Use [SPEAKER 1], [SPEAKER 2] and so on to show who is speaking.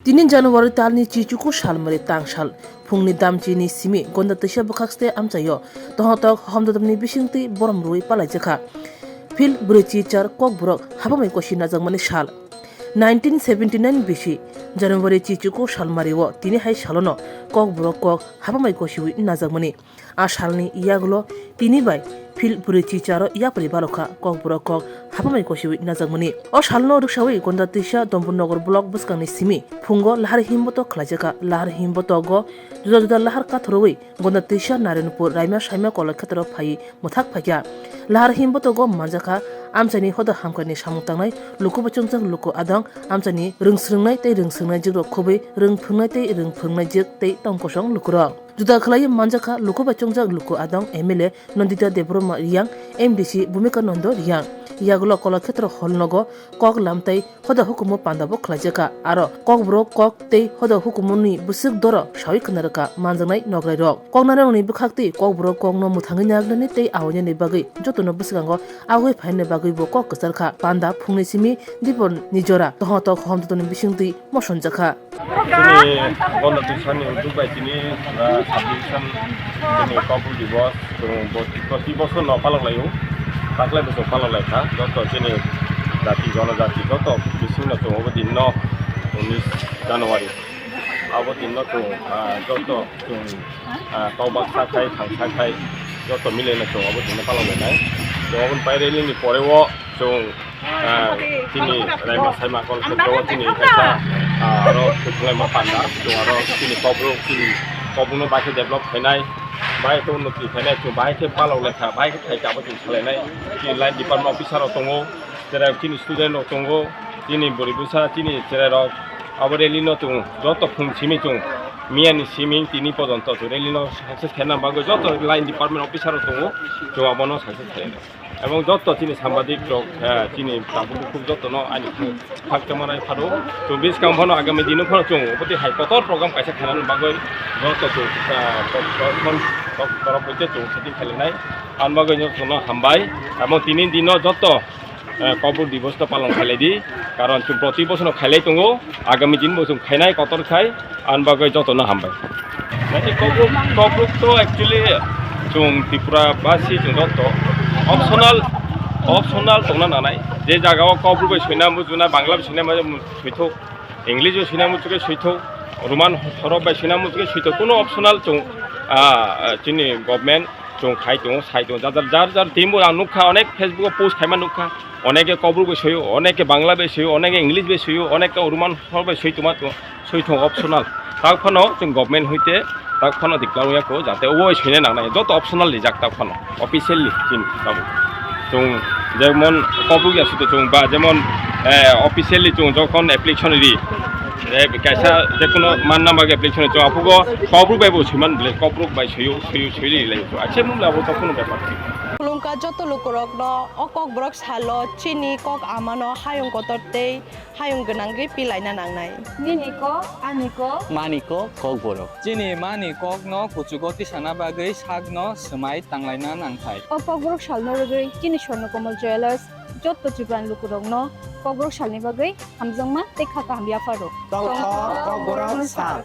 [SPEAKER 1] 3 January talni chichuku shalmari tangshal phungni damchini simi Gandatwisao bokhaste amchayo tohotok homdodamni bisingti boromrui Palaikha phil bruchi char Kokborok habamai koshina jangmani shal 1979 bishi January chichuku shalmariwo tini hai shalono Kokborok kok habamai koshiwi najangmani a shalni iyagulo tini bai phil bruchi charo yapri Palaikha Kokborok kok habamai koshiwi najangmani o shalno ruksawi Gandatwisao Dumburnagar block buskangni simi phungo lahar himboto khlajaka lahar himboto go juda juda lahar kathoroi Gandatwisao Narenpur raima saima kolai khatro phai muthak phakya lahar himboto go manjaka amchani hoda hamkani samungtangnai lukuba chungjang luku adang amchani rungsrungnai tei rungsrungnai jigro khobai rungphungnai tei rungphungnai jig tei tongkosong lukura juda khlai manjaka lukuba chungjang luku adang MLA Nandita Debroma riyang MDC Bhumika Nondo riyang yagulo kolakhetra holnogo kok lamtai hoda hukumo pandabo khlajaka aro Kokborok kok tei hoda hukumoni busuk doro sawi khnaraka manjangnai nograi rok koknarani bukhakti Kokborok kokno muthangi nagnani tei awani ni bagai jotono busukango agoi phaine bagai bo kok ksarkha panda phungni simi dipon nijora tohotok homdotoni bisingti mosonjaka
[SPEAKER 2] Ini Gandatwisao ni Dubai ini subdivision ini Kokborok divorce প্রতি বছর নপালক লাইও তাকলাই বছর পালক লাইখা যত ini জাতি জনজাতি যত বিশিন্ন তো অবদিন 19 জানুয়ারি অবদিন তো যত কবাক সাখাই থাংসাখাই যত মিলেনা তো অবদিন পালক লাইনাই তো অবন বাইরেলিনি পরেও जों दिनै रायमा सायमा कल क्षेत्रआव दिनै खायसा आरो Kwthalai मा पान्दा जों आरो दिनै Kokborok बाइक डेभलप खायनाय बाइक उन्नति खायनाय जों बाइक पालाव लेखा बाइक थायगाबो जों सालायनाय दिनै लाइन डिपार्टमेन्ट अफिसाराव दङ जेराव दिनै स्टुडेन्टआव दङ दिनै बरिबुसा दिनै जेराव आबरेलिनो दङ যত फुंसिमि जों मियानि सिमिं दिनै पर्यन्त रेलिनो साक्सेस खायना बागै যত लाइन डिपार्टमेन्ट अफिसाराव दङ जों आबनो साक्सेस खायनाय এবং যত তিনি সাংবাদিক লোক তিনি তাবুক খুব যত্ন আইনি ফাকতামানাই ফারো তো বিশ কামফানো আগামী দিন ফলো চং অপতি হাইকোর্ট প্রোগ্রাম কাইসা খানান বাগৈ যত তো তরফতে চং সেটি খেলেনাই আন বাগৈ যত্ন হামবাই এবং তিনি দিন যত Kokborok দিবস পালন খাইলাইদি কারণ চং প্রতি বছর খাইলাই দङ আগামী দিন বছর খাইনাই কতর খাই আন বাগৈ যত্ন হামবাই নাকি Kokborok তো অ্যাকচুয়ালি চং ত্রিপুরা বাসি চং যত optional tongna nanai je jagao Kokborok bai soina mujuna bangla bai soina suitho english bai soina mujuke suitho roman horok bai soina mujuke suitho kono optional chung chini government chung khai dong sai dong jar timbo nukha onek facebook post khaima nukha oneke Kokborok bai soyo oneke bangla bai soyo oneke english bai soyo oneke roman horok bai soitoma soitho optional takphano chung government hoite takphano diklaroyako jate oi soine nanai joto optional rijak takphano officially tin babu जों যেমন Kokborok আছে जों বা যেমন officially जों যখন application রি কাইসা যে কোনো মান নাম্বার অ্যাপ্লিকেশন जों আপুগো Kokborok বাইবো সিমান বলে Kokborok বাই সইলি লাইছো আছে মুলাবো তখন ব্যাপার
[SPEAKER 3] Kulungka joto lukurok no Kokborok salo chini kok amano hayung kotortei hayung genangri pilai na nangnai.
[SPEAKER 4] Niniko, aniko,
[SPEAKER 5] maniko Kokborok.
[SPEAKER 6] Chini mani kok no kuchugoti sana bagai sag no semai tanglai na nangthai.
[SPEAKER 4] Kokborok salno rugui chini Swarngchati jewelers joto jibran lukurok no Kokborok salni bagai hamjangma tei khaka hambia faro.
[SPEAKER 5] Kokborok sal.